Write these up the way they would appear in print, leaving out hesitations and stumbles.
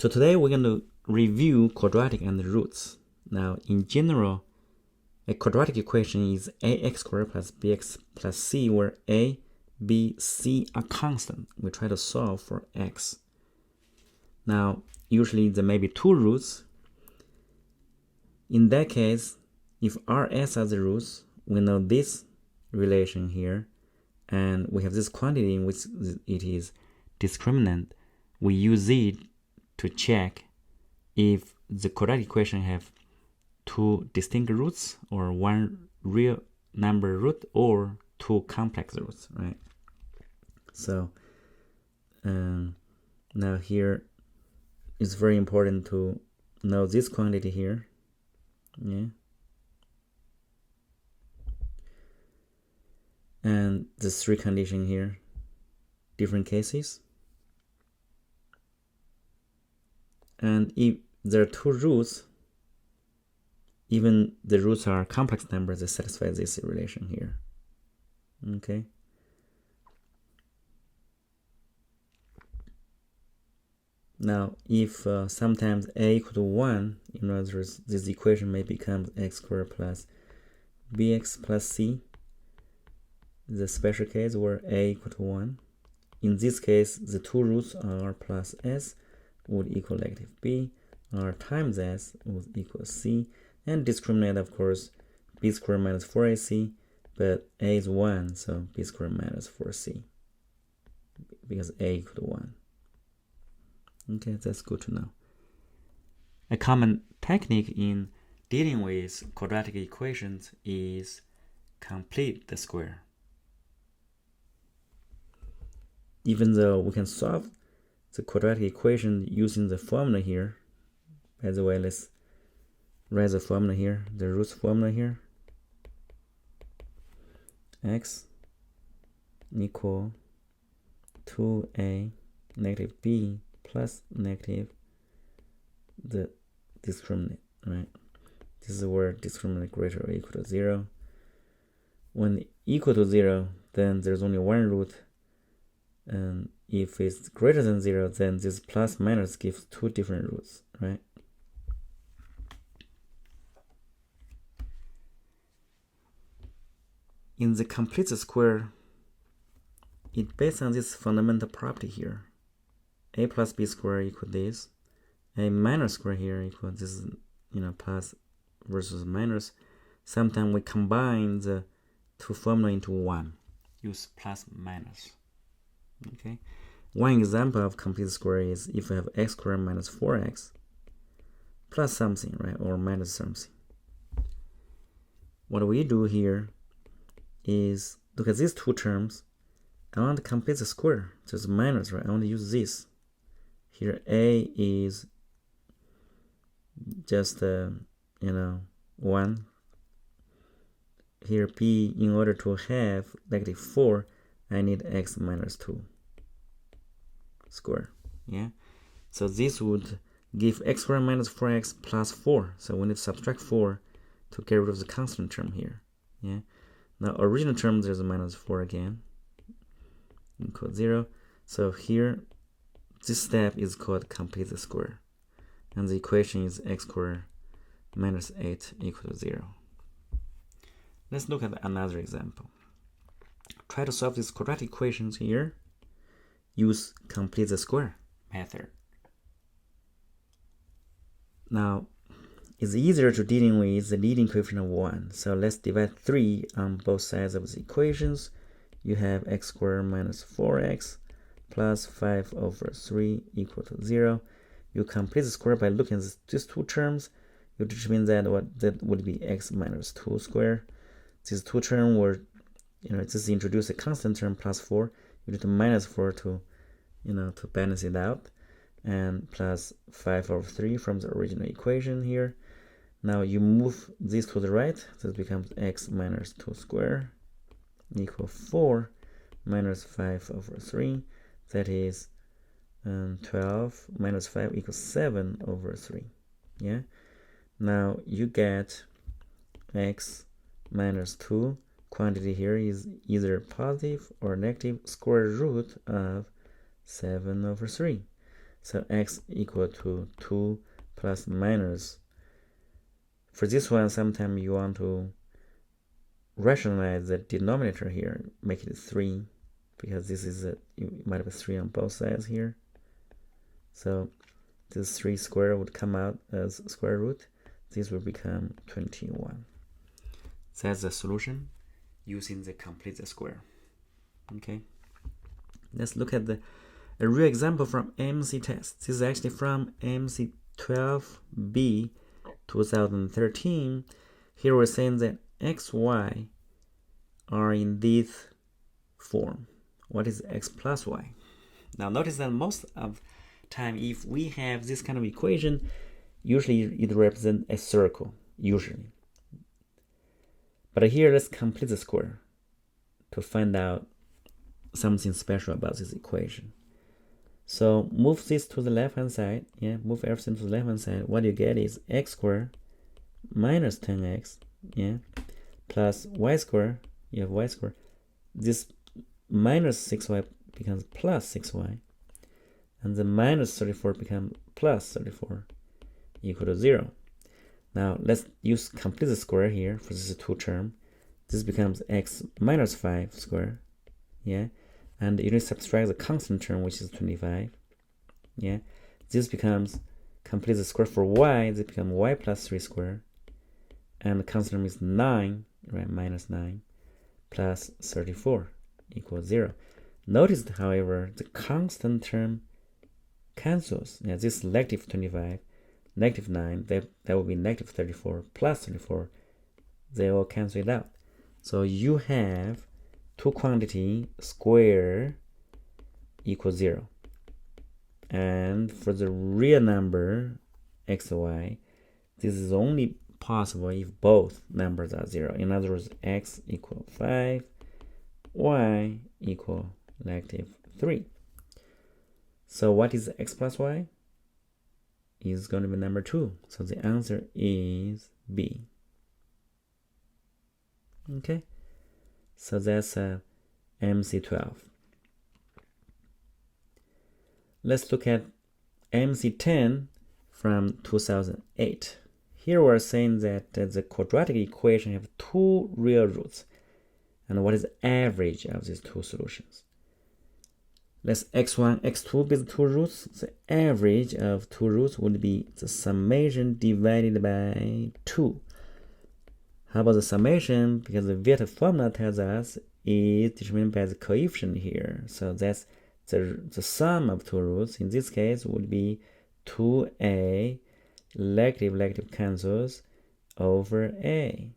So today we're going to review quadratic and the roots. Now, in general, a quadratic equation is ax squared plus bx plus c, where a, b, c are constant. We try to solve for x. Now, usually there may be two roots. In that case, if Rs are the roots, we know this relation here, and we have this quantity in which it is discriminant. We use it to check if the quadratic equation have two distinct roots, or one real number root, or two complex roots, right? So now here it's very important to know this quantity here, yeah, and the three conditions here, different cases. And if there are two roots, even the roots are complex numbers that satisfy this relation here. Okay. Now, if sometimes a equal to 1, in other words, this equation may become x squared plus bx plus c, the special case where a equal to 1. In this case, the two roots are plus s would equal negative b, r times s would equal c, and discriminant, of course, b squared minus 4ac, but a is 1, so b squared minus 4c, because a equal to 1. Okay, that's good to know. A common technique in dealing with quadratic equations is complete the square. Even though we can solve the quadratic equation using the formula here, by the way, let's write the formula here, the roots formula here. X equal 2a negative b plus negative the discriminant, right? This is where discriminant greater or equal to 0. When equal to 0, then there's only one root, and if it's greater than 0, then this plus minus gives two different roots, right? In the complete square, it's based on this fundamental property here. A plus b squared equal this. A minus square here equal this, plus versus minus. Sometimes we combine the two formula into one. Use plus minus. Okay. One example of complete square is if we have x squared minus 4x plus something, right, or minus something. What we do here is look at these two terms. I want to complete the square, so it's minus, right? I want to use this. Here a is just 1. Here b, in order to have negative 4, I need x minus 2 square. Yeah, so this would give x squared minus 4x plus 4. So we need to subtract 4 to get rid of the constant term here. Yeah. Now original term, there's a minus 4 again, equal 0. So here, this step is called complete the square, and the equation is x squared minus 8 equal to 0. Let's look at another example. Try to solve these quadratic equations here. Use complete the square method. Now, it's easier to dealing with the leading coefficient of 1. So let's divide 3 on both sides of the equations. You have x squared minus 4x plus 5 over 3 equal to 0. You complete the square by looking at these two terms. You determine that that would be x minus 2 squared. These two terms were, just introduce a constant term plus 4. You need to minus 4 to, to balance it out, and plus 5 over 3 from the original equation here. Now you move this to the right, so it becomes x minus 2 squared equal 4 minus 5 over 3. That is 12 minus 5 equals 7 over 3. Yeah. Now you get x minus 2. Quantity here is either positive or negative square root of 7 over 3. So x equal to 2 plus minus. For this one, sometimes you want to rationalize the denominator here, make it 3, because this is you might have a 3 on both sides here. So this 3 square would come out as square root. This will become 21. That's the solution using the complete square. Okay. Let's look at a real example from AMC test. This is actually from AMC10B 2013. Here we're saying that x, y are in this form. What is x plus y? Now notice that most of the time, if we have this kind of equation, usually it represents a circle, usually. But here, let's complete the square to find out something special about this equation. So move this to the left-hand side. Yeah, move everything to the left-hand side. What you get is x squared minus 10x, yeah, plus y squared. You have y squared. This minus 6y becomes plus 6y. And the minus 34 becomes plus 34 equal to 0. Now let's use complete the square here for this 2 term. This becomes x minus 5 squared. Yeah. And you need to subtract the constant term, which is 25. Yeah. This becomes complete the square for y. This becomes y plus 3 squared. And the constant term is 9, right? Minus 9 plus 34 equals 0. Notice, however, the constant term cancels. Yeah, this is negative 25, negative 9, that will be negative 34 plus 34. They all cancel it out. So you have two quantity square equals 0. And for the real number x and y, this is only possible if both numbers are 0. In other words, x equal 5, y equal negative 3. So what is x plus y? Is going to be number 2. So the answer is B. Okay, so that's AMC12. Let's look at AMC10 from 2008. Here we're saying that the quadratic equation have 2 real roots. And what is the average of these 2 solutions? Let's x1, x2 be the 2 roots. The average of 2 roots would be the summation divided by 2. How about the summation? Because the Vieta formula tells us is determined by the coefficient here. So that's the sum of 2 roots. In this case would be 2a, negative cancels over a.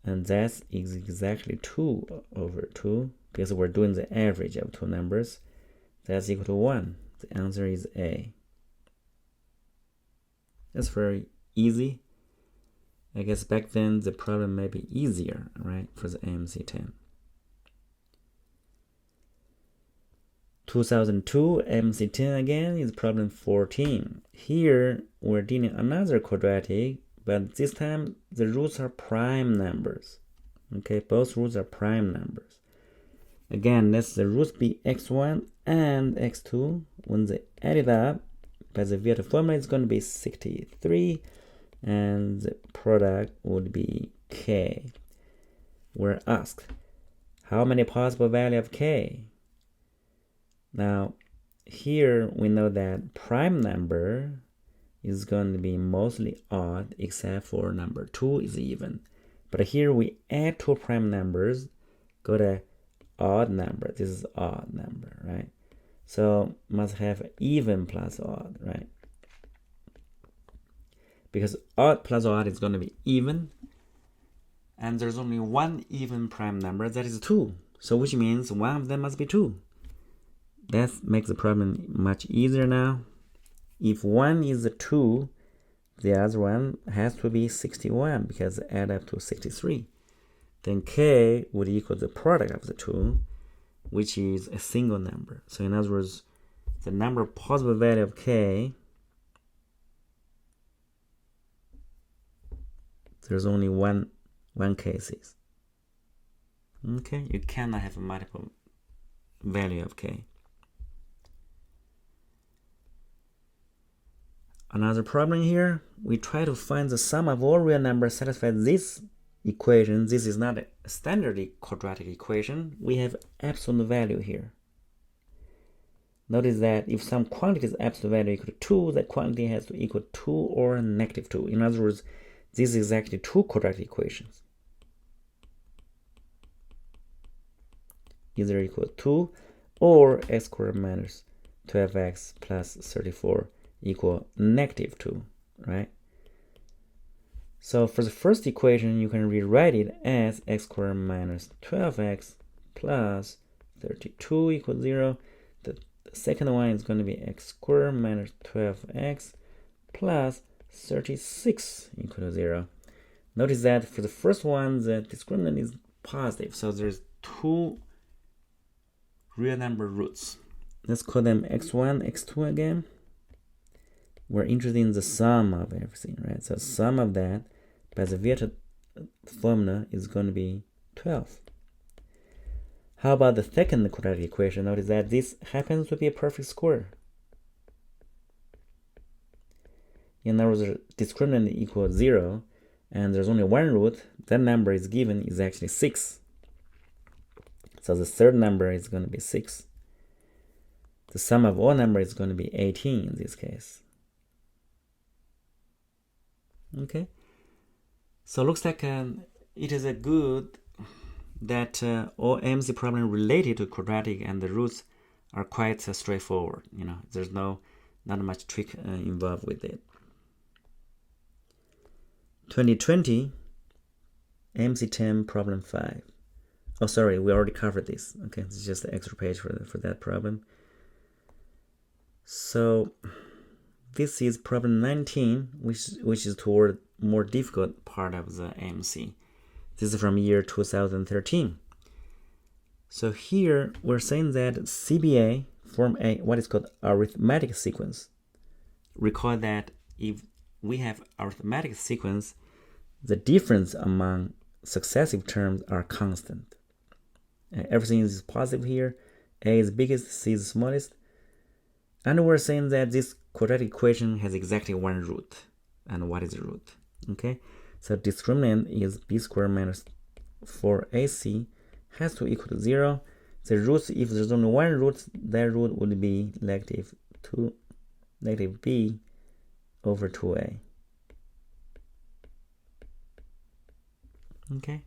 And that is exactly 2 over 2. Because we're doing the average of 2 numbers. That's equal to 1. The answer is A. That's very easy. I guess back then the problem may be easier, right, for the AMC10. 2002 AMC10 again is problem 14. Here we're dealing another quadratic, but this time the roots are prime numbers. Okay, both roots are prime numbers. Again, let the roots be x1 and x2. When they add it up by the Vieta formula, it's going to be 63. And the product would be k. We're asked, how many possible values of k? Now, here we know that prime number is going to be mostly odd, except for number 2 is even. But here we add 2 prime numbers, got a odd number. This is odd number, right? So must have even plus odd, right? Because odd plus odd is going to be even, and there's only one even prime number, that is 2. So which means one of them must be 2. That makes the problem much easier now. If one is 2, the other one has to be 61 because they add up to 63. Then k would equal the product of the 2, which is a single number. So in other words, the number of possible value of k, there's only one cases. Okay, you cannot have a multiple value of k. another problem here. We try to find the sum of all real numbers satisfy this equation. This is not a standard quadratic equation. We have absolute value here. Notice that if some quantity's absolute value equal to 2, that quantity has to equal 2 or negative 2. In other words, this is exactly two quadratic equations. Either equal to 2 or x squared minus 12x plus 34 equal negative 2, right? So for the first equation, you can rewrite it as x squared minus 12x plus 32 equals 0. The second one is going to be x squared minus 12x plus 36 equal to 0. Notice that for the first one, the discriminant is positive, so there's two real number roots. Let's call them x1, x2 again. We're interested in the sum of everything, right? So sum of that by the Vieta formula is going to be 12. How about the second quadratic equation? Notice that this happens to be a perfect square. In other words, the discriminant equals 0, and there's only one root. That number is given is actually 6. So the third number is going to be 6. The sum of all numbers is going to be 18 in this case. Okay. So it looks like it is a good that all AMC problem related to quadratic and the roots are quite straightforward. You know, there's not much trick involved with it. 2020 AMC10 problem 5. Oh, sorry, we already covered this. Okay, this is just an extra page for that problem. So this is problem 19, which is toward more difficult part of the AMC. This is from year 2013. So here we're saying that CBA form a what is called arithmetic sequence. Recall that if we have arithmetic sequence, the difference among successive terms are constant. Everything is positive here. A is biggest, C is smallest. And we're saying that this quadratic equation has exactly one root. And what is the root? Okay, so discriminant is b squared minus 4ac has to equal to 0. The roots, if there's only one root, that root would be negative b over 2a. Okay.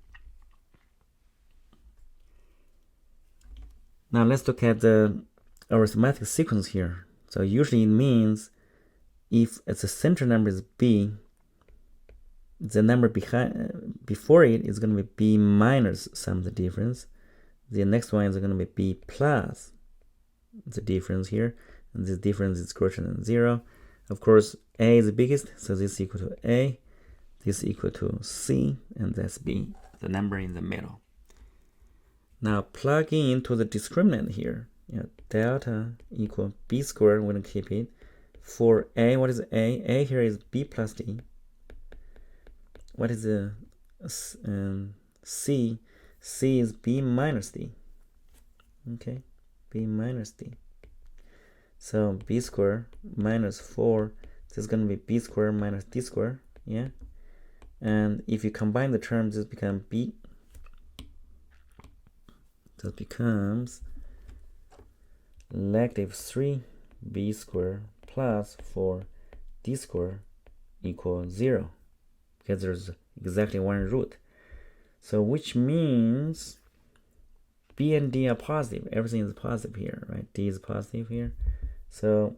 Now let's look at the arithmetic sequence here. So usually it means if the center number is b, the number before it is going to be b minus some of the difference. The next one is going to be b plus the difference here, and this difference is greater than 0. Of course, a is the biggest, so this is equal to a, this is equal to c, and that's b, the number in the middle. Now plug into the discriminant here. Delta equal b squared, we're going to keep it. For a, what is a? A here is b plus d. What is the c? C is b minus d. Okay, b minus d. So b squared minus 4, this is going to be b squared minus d squared, yeah? And if you combine the terms, this becomes b. So it becomes negative 3b squared plus 4d squared equals 0. Because there's exactly one root. So which means b and d are positive. Everything is positive here, right? D is positive here. So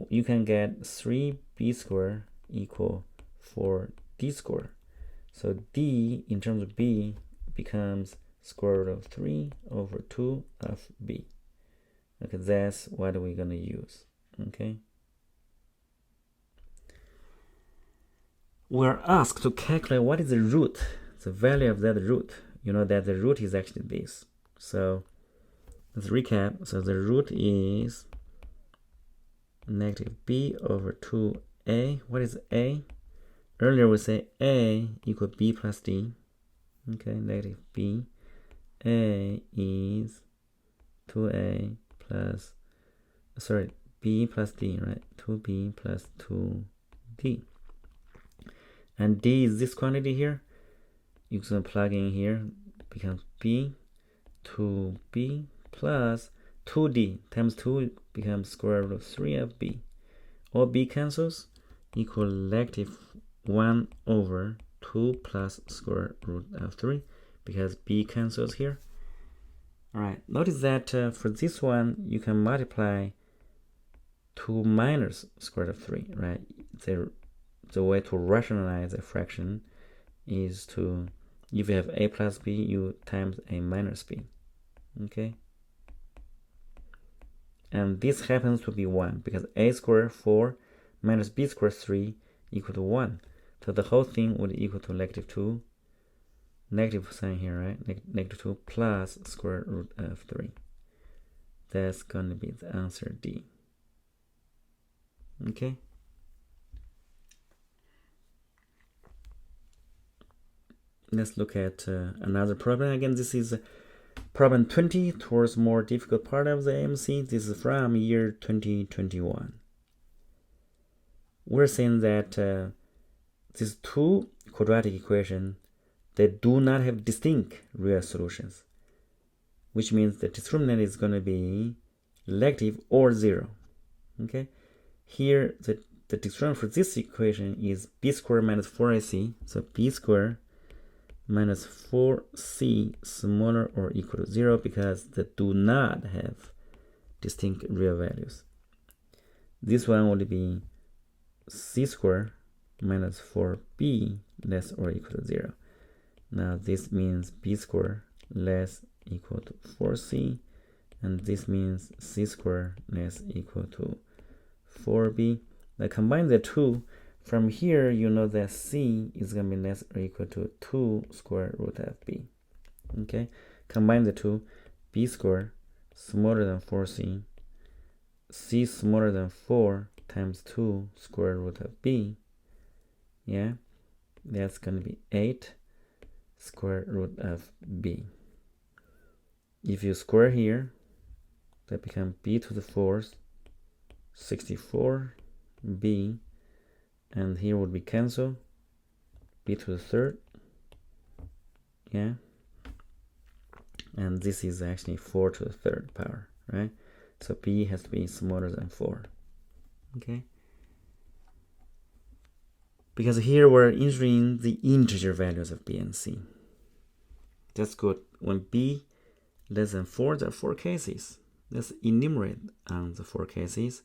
you can get 3b squared equal 4d squared. So d in terms of b becomes square root of 3 over 2 of b. Okay, that's what we're going to use. Okay. We're asked to calculate what is the root, the value of that root. You know that the root is actually this. So let's recap. So the root is negative b over 2a. What is a? Earlier we say a equal b plus d. Okay, negative b. A is 2a plus, sorry, b plus d, right? 2b plus 2d. And d is this quantity here. You can plug in here, becomes b, 2b plus 2d times 2 becomes square root of 3 of b. All b cancels, equal negative 1 over 2 plus square root of 3, because b cancels here. Alright, notice that for this one, you can multiply 2 minus square root of 3, right? The way to rationalize a fraction is to, if you have a plus b, you times a minus b, okay? And this happens to be 1, because a squared 4 minus b squared 3 equal to 1. So the whole thing would equal to negative 2, negative sign here, right? Negative 2 plus square root of 3. That's going to be the answer D. Okay? Let's look at another problem. Again, this is problem 20 towards more difficult part of the AMC. This is from year 2021. We're saying that these two quadratic equations, they do not have distinct real solutions, which means the discriminant is going to be negative or 0. Okay, here the discriminant for this equation is b squared minus 4ac. So b squared minus 4c smaller or equal to 0, because they do not have distinct real values. This one would be c squared minus 4b less or equal to 0. Now this means b squared less equal to 4c, and this means c squared less equal to 4b. Now combine the two. From here, you know that c is going to be less or equal to 2 square root of b. Okay, combine the two. B squared smaller than 4c, c smaller than 4 times 2 square root of b. Yeah, that's going to be 8 square root of b. If you square here, that becomes b to the 4th, 64b, and here would be cancel, b to the 3rd, yeah, and this is actually 4 to the 3rd power, right? So b has to be smaller than 4, okay? Because here we're entering the integer values of b and c. That's good. When b less than 4, there are 4 cases. Let's enumerate on the 4 cases.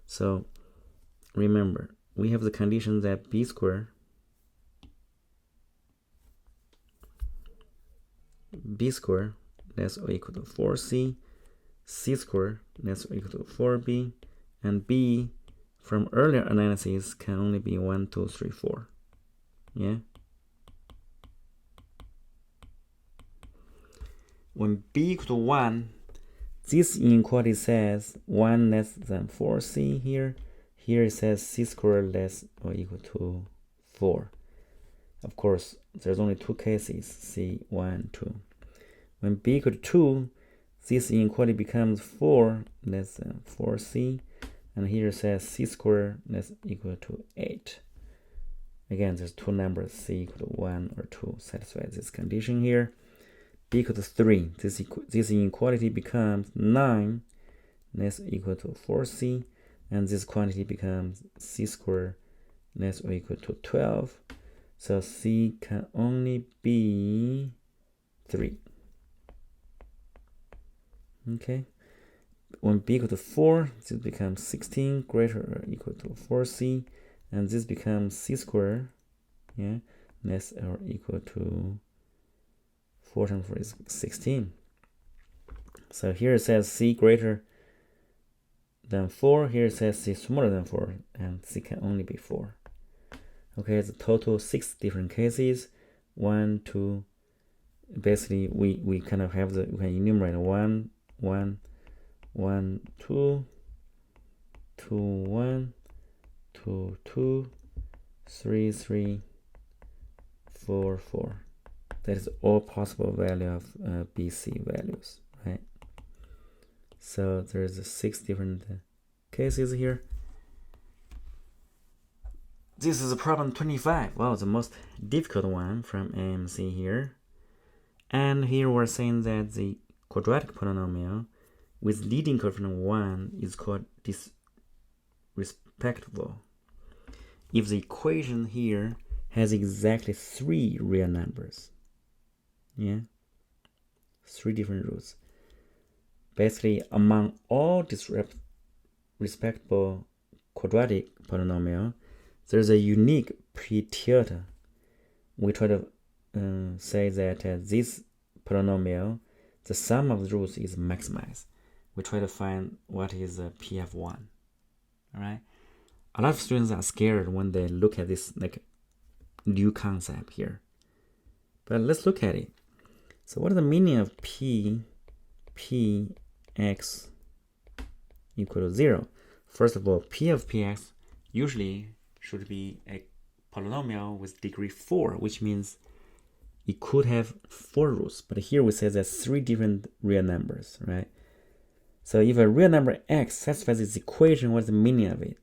So remember, we have the condition that b squared less or equal to 4c, c squared less or equal to 4b, and b from earlier analysis can only be 1, 2, 3, 4. Yeah. When b equal to 1, this inequality says 1 less than 4c here. Here it says c squared less or equal to 4. Of course, there's only 2 cases, c, 1, 2. When b equal to 2, this inequality becomes 4 less than 4c. And here it says c squared less equal to 8. Again, there's 2 numbers, c equal to 1 or 2, satisfy this condition here. B equal to 3, this inequality becomes 9 less or equal to 4c, and this quantity becomes c squared less or equal to 12. So c can only be 3. Okay. When b equal to 4, this becomes 16 greater or equal to 4c, and this becomes c squared, yeah, less or equal to 4 times 4 is 16. So here it says c greater than 4, here it says c smaller than 4, and c can only be 4. Okay, it's a total 6 different cases. 1, 2, basically we kind of have we can enumerate 1, 1, 1, 2, 2, 1, 2, 2, 3, 3, 4, 4. That is all possible value of BC values, right? So there's 6 different cases here. This is problem 25. Well, the most difficult one from AMC here. And here we're saying that the quadratic polynomial with leading coefficient 1 is called disrespectful if the equation here has exactly 3 real numbers. Yeah, 3 different roots. Basically, among all disrespectful quadratic polynomial, there's a unique pre-tilde. We try to say that this polynomial, the sum of the roots is maximized. We try to find what is P of 1. All right. A lot of students are scared when they look at this like new concept here. But let's look at it. So what is the meaning of Px equal to 0? First of all, P of Px usually should be a polynomial with degree 4, which means it could have 4 roots. But here we say there's 3 different real numbers, right? So if a real number x satisfies this equation, what's the meaning of it?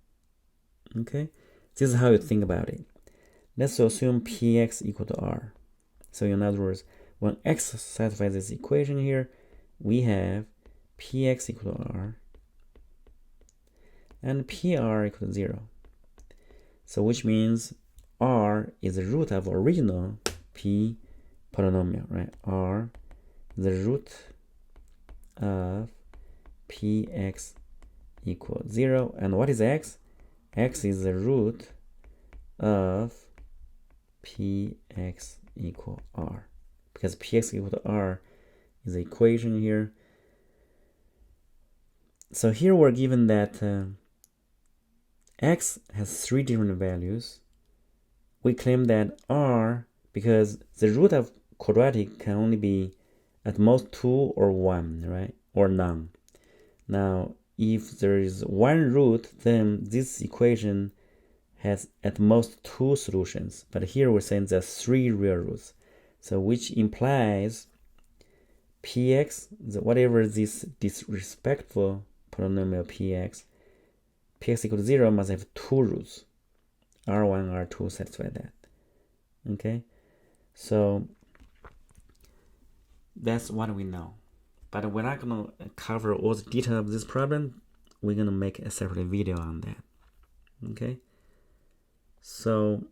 Okay, this is how you think about it. Let's assume Px equal to r. So in other words, when x satisfies this equation here, we have Px equal to r and Pr equal to 0. So which means r is the root of original P polynomial, right? R the root of Px equals 0. And what is x? X is the root of Px equal r, because Px equal to r is the equation here. So here we're given that x has 3 different values. We claim that r, because the root of quadratic can only be at most 2 or 1, right? Or none. Now, if there is 1 root, then this equation has at most 2 solutions. But here we're saying there's 3 real roots. So which implies Px, whatever this disrespectful polynomial Px equal to 0 must have 2 roots. R1, R2 satisfy that. Okay? So that's what we know. But we're not going to cover all the detail of this problem. We're going to make a separate video on that. Okay? So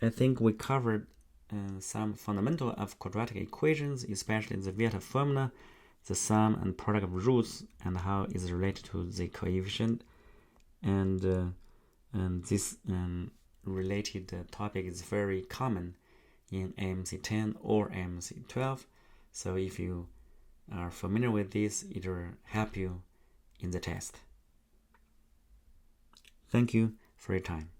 I think we covered some fundamental of quadratic equations, especially the Vieta formula, the sum and product of roots, and how it is related to the coefficient. And this related topic is very common in AMC10 or AMC12. So if you are familiar with this, it will help you in the test. Thank you for your time.